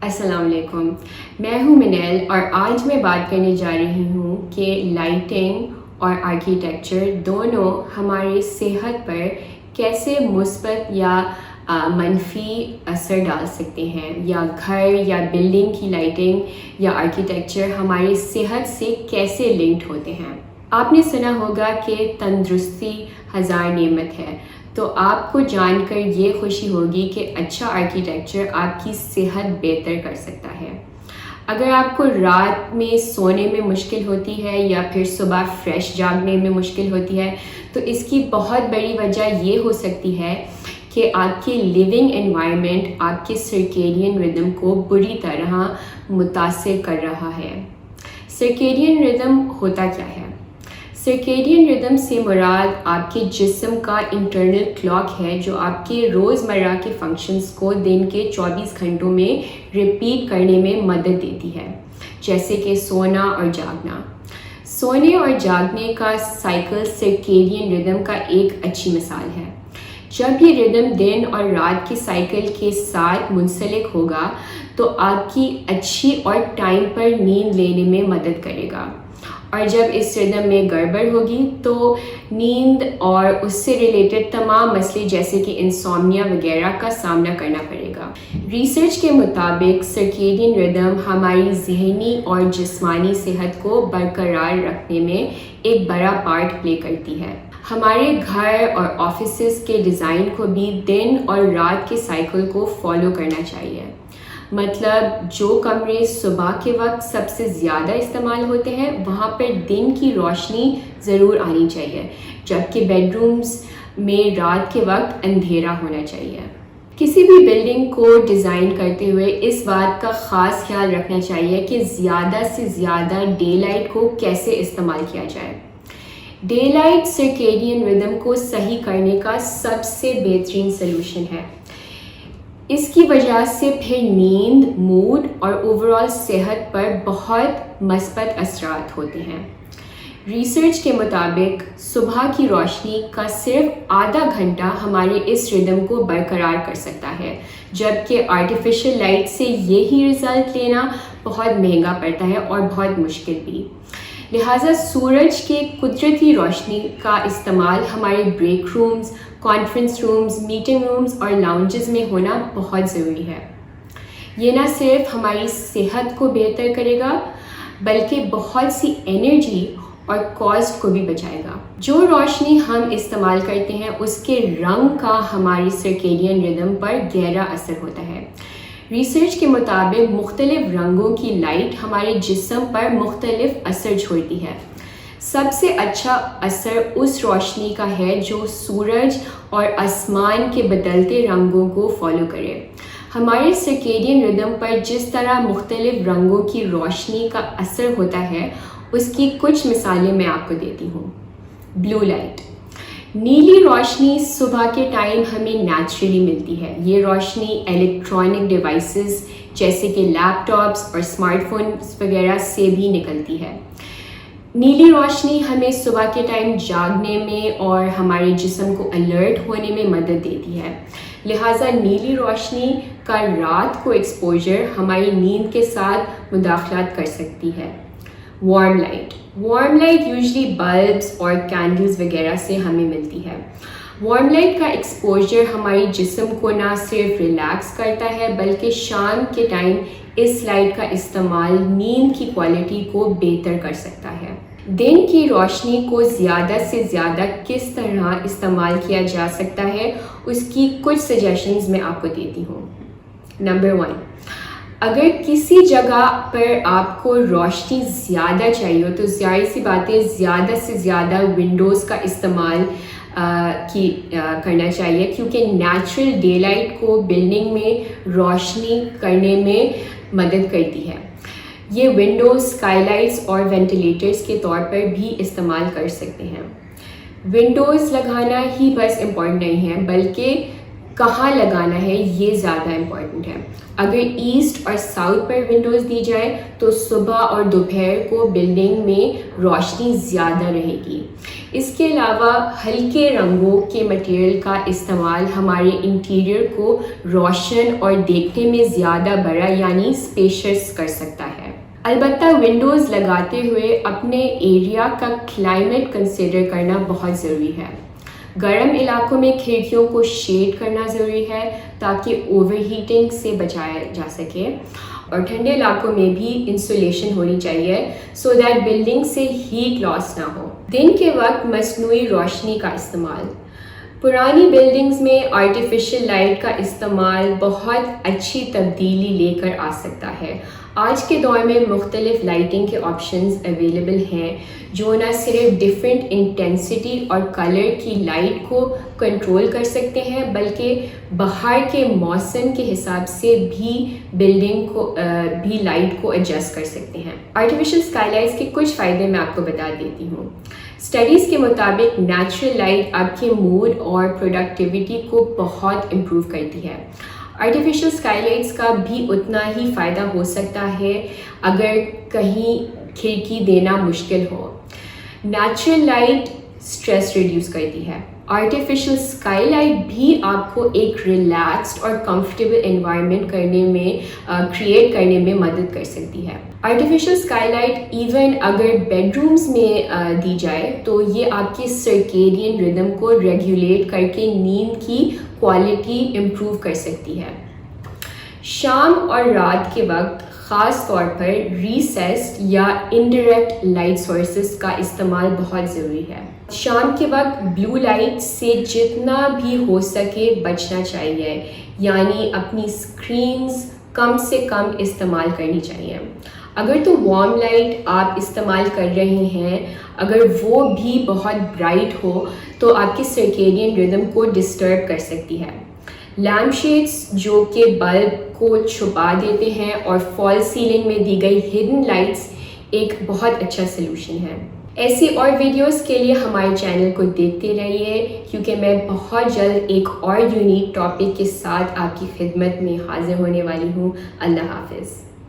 السلام علیکم، میں ہوں منیل اور آج میں بات کرنے جا رہی ہوں کہ لائٹنگ اور آرکیٹیکچر دونوں ہماری صحت پر کیسے مثبت یا منفی اثر ڈال سکتے ہیں، یا گھر یا بلڈنگ کی لائٹنگ یا آرکیٹیکچر ہماری صحت سے کیسے لنکڈ ہوتے ہیں۔ آپ نے سنا ہوگا کہ تندرستی ہزار نعمت ہے، تو آپ کو جان کر یہ خوشی ہوگی کہ اچھا آرکیٹیکچر آپ کی صحت بہتر کر سکتا ہے۔ اگر آپ کو رات میں سونے میں مشکل ہوتی ہے یا پھر صبح فریش جاگنے میں مشکل ہوتی ہے، تو اس کی بہت بڑی وجہ یہ ہو سکتی ہے کہ آپ کی لیونگ انوائرمنٹ آپ کے سرکیڈین ردم کو بری طرح متاثر کر رہا ہے۔ سرکیڈین ردم ہوتا کیا ہے؟ سرکیڈین ردم سے مراد آپ کے جسم کا انٹرنل کلاک ہے جو آپ کے روزمرہ کے فنکشنز کو دن کے 24 گھنٹوں میں ریپیٹ کرنے میں مدد دیتی ہے، جیسے کہ سونا اور جاگنا۔ سونے اور جاگنے کا سائیکل سرکیڈین ردم کا ایک اچھی مثال ہے۔ جب یہ ردم دن اور رات کے سائیکل کے ساتھ منسلک ہوگا تو آپ کی اچھی اور ٹائم پر نیند لینے میں مدد کرے گا، اور جب اس ردم میں گڑبڑ ہوگی تو نیند اور اس سے ریلیٹڈ تمام مسئلے جیسے کہ انسومنیا وغیرہ کا سامنا کرنا پڑے گا۔ ریسرچ کے مطابق سرکیڈین ردم ہماری ذہنی اور جسمانی صحت کو برقرار رکھنے میں ایک بڑا پارٹ پلے کرتی ہے۔ ہمارے گھر اور آفیسز کے ڈیزائن کو بھی دن اور رات کے سائیکل کو فالو کرنا چاہیے۔ مطلب جو کمرے صبح کے وقت سب سے زیادہ استعمال ہوتے ہیں وہاں پر دن کی روشنی ضرور آنی چاہیے، جبکہ بیڈ رومز میں رات کے وقت اندھیرا ہونا چاہیے۔ کسی بھی بلڈنگ کو ڈیزائن کرتے ہوئے اس بات کا خاص خیال رکھنا چاہیے کہ زیادہ سے زیادہ ڈے لائٹ کو کیسے استعمال کیا جائے۔ ڈے لائٹ سرکیڈین ردم کو صحیح کرنے کا سب سے بہترین سلوشن ہے۔ اس کی وجہ سے پھر نیند، موڈ اور اوورآل صحت پر بہت مثبت اثرات ہوتے ہیں۔ ریسرچ کے مطابق صبح کی روشنی کا صرف آدھا گھنٹہ ہمارے اس ردم کو برقرار کر سکتا ہے، جبکہ آرٹیفیشل لائٹ سے یہی رزلٹ لینا بہت مہنگا پڑتا ہے اور بہت مشکل بھی۔ لہٰذا سورج کے قدرتی روشنی کا استعمال ہمارے break rooms, conference rooms, meeting rooms اور لاؤنجز میں ہونا بہت ضروری ہے۔ یہ نہ صرف ہماری صحت کو بہتر کرے گا بلکہ بہت سی انرجی اور کاسٹ کو بھی بچائے گا۔ جو روشنی ہم استعمال کرتے ہیں اس کے رنگ کا ہماری سرکیڈین ردم پر گہرا اثر ہوتا ہے۔ ریسرچ کے مطابق مختلف رنگوں کی لائٹ ہمارے جسم پر مختلف اثر چھوڑتی ہے۔ سب سے اچھا اثر اس روشنی کا ہے جو سورج اور آسمان کے بدلتے رنگوں کو فالو کرے۔ ہمارے سرکیڈین ردم پر جس طرح مختلف رنگوں کی روشنی کا اثر ہوتا ہے اس کی کچھ مثالیں میں آپ کو دیتی ہوں۔ بلو لائٹ، نیلی روشنی صبح کے ٹائم ہمیں نیچرلی ملتی ہے۔ یہ روشنی الیکٹرانک ڈیوائسز جیسے کہ لیپ ٹاپس اور اسمارٹ فونز وغیرہ سے بھی نکلتی ہے۔ نیلی روشنی ہمیں صبح کے ٹائم جاگنے میں اور ہمارے جسم کو الرٹ ہونے میں مدد دیتی ہے، لہٰذا نیلی روشنی کا رات کو ایکسپوجر ہماری نیند کے ساتھ مداخلت کر سکتی ہے۔ Warm light, warm light usually بلبس اور کینڈلز وغیرہ سے ہمیں ملتی ہے۔ وارم لائٹ کا ایکسپوجر ہماری جسم کو نہ صرف ریلیکس کرتا ہے بلکہ شام کے ٹائم اس لائٹ کا استعمال نیند کی کوالٹی کو بہتر کر سکتا ہے۔ دن کی روشنی کو زیادہ سے زیادہ کس طرح استعمال کیا جا سکتا ہے اس کی کچھ سجیشنز میں آپ کو دیتی ہوں۔ نمبر 1، اگر کسی جگہ پر آپ کو روشنی زیادہ چاہیے ہو تو ظاہر سی بات ہے زیادہ سے زیادہ ونڈوز کا استعمال کرنا چاہیے، کیونکہ نیچرل ڈے لائٹ کو بلڈنگ میں روشنی کرنے میں مدد کرتی ہے۔ یہ ونڈوز، اسکائی لائٹس اور وینٹیلیٹرز کے طور پر بھی استعمال کر سکتے ہیں۔ ونڈوز لگانا ہی بس امپورٹنٹ نہیں ہے بلکہ کہاں لگانا ہے یہ زیادہ امپورٹنٹ ہے۔ اگر ایسٹ اور ساؤتھ پر ونڈوز دی جائے تو صبح اور دوپہر کو بلڈنگ میں روشنی زیادہ رہے گی۔ اس کے علاوہ ہلکے رنگوں کے مٹیریل کا استعمال ہمارے انٹیریئر کو روشن اور دیکھنے میں زیادہ بڑا یعنی اسپیشیس کر سکتا ہے۔ البتہ ونڈوز لگاتے ہوئے اپنے ایریا کا کلائمیٹ کنسیڈر کرنا بہت ضروری ہے۔ گرم علاقوں میں کھڑکیوں کو شیڈ کرنا ضروری ہے تاکہ اوور ہیٹنگ سے بچایا جا سکے، اور ٹھنڈے علاقوں میں بھی انسولیشن ہونی چاہیے سو دیٹ بلڈنگ سے ہیٹ لاس نہ ہو۔ دن کے وقت مصنوعی روشنی کا استعمال۔ پرانی بلڈنگز میں آرٹیفیشل لائٹ کا استعمال بہت اچھی تبدیلی لے کر آ سکتا ہے۔ آج کے دور میں مختلف لائٹنگ کے آپشنز اویلیبل ہیں جو نہ صرف ڈفرینٹ انٹینسٹی اور کلر کی لائٹ کو کنٹرول کر سکتے ہیں بلکہ باہر کے موسم کے حساب سے بھی بلڈنگ کو بھی لائٹ کو ایڈجسٹ کر سکتے ہیں۔ آرٹیفیشل اسکائی لائٹس کے کچھ فائدے میں آپ کو بتا دیتی ہوں۔ اسٹڈیز کے مطابق نیچرل لائٹ آپ کے موڈ اور پروڈکٹیوٹی کو بہت امپروو کرتی ہے۔ آرٹیفیشل اسکائی لائٹس کا بھی اتنا ہی فائدہ ہو سکتا ہے اگر کہیں کھڑکی دینا مشکل ہو۔ نیچرل لائٹ اسٹریس ریڈیوس کرتی ہے۔ آرٹیفیشل اسکائی لائٹ بھی آپ کو ایک ریلیکسڈ اور کمفرٹیبل انوائرمنٹ کریٹ کرنے میں مدد کر سکتی ہے۔ آرٹیفیشل اسکائی لائٹ ایون اگر بیڈ رومز میں دی جائے تو یہ آپ کی سرکیڈین ردم کو ریگولیٹ کر کے نیند کی کوالٹی امپروو کر سکتی ہے۔ شام اور رات کے وقت خاص طور پر ریسیسڈ یا انڈائریکٹ لائٹ سورسز کا استعمال بہت ضروری ہے۔ شام کے وقت بلو لائٹ سے جتنا بھی ہو سکے بچنا چاہیے، یعنی اپنی اسکرینز کم سے کم استعمال کرنی چاہیے۔ اگر تو وارم لائٹ آپ استعمال کر رہے ہیں، اگر وہ بھی بہت برائٹ ہو تو آپ کی سرکیڈین ردم کو ڈسٹرب کر سکتی ہے۔ لیمپ شیڈز جو کہ بلب کو چھپا دیتے ہیں اور فال سیلنگ میں دی گئی ہڈن لائٹس ایک بہت اچھا سلوشن ہے۔ ایسی اور ویڈیوز کے لیے ہمارے چینل کو دیکھتے رہیے کیونکہ میں بہت جلد ایک اور یونیک ٹاپک کے ساتھ آپ کی خدمت میں حاضر ہونے والی ہوں۔ اللہ حافظ۔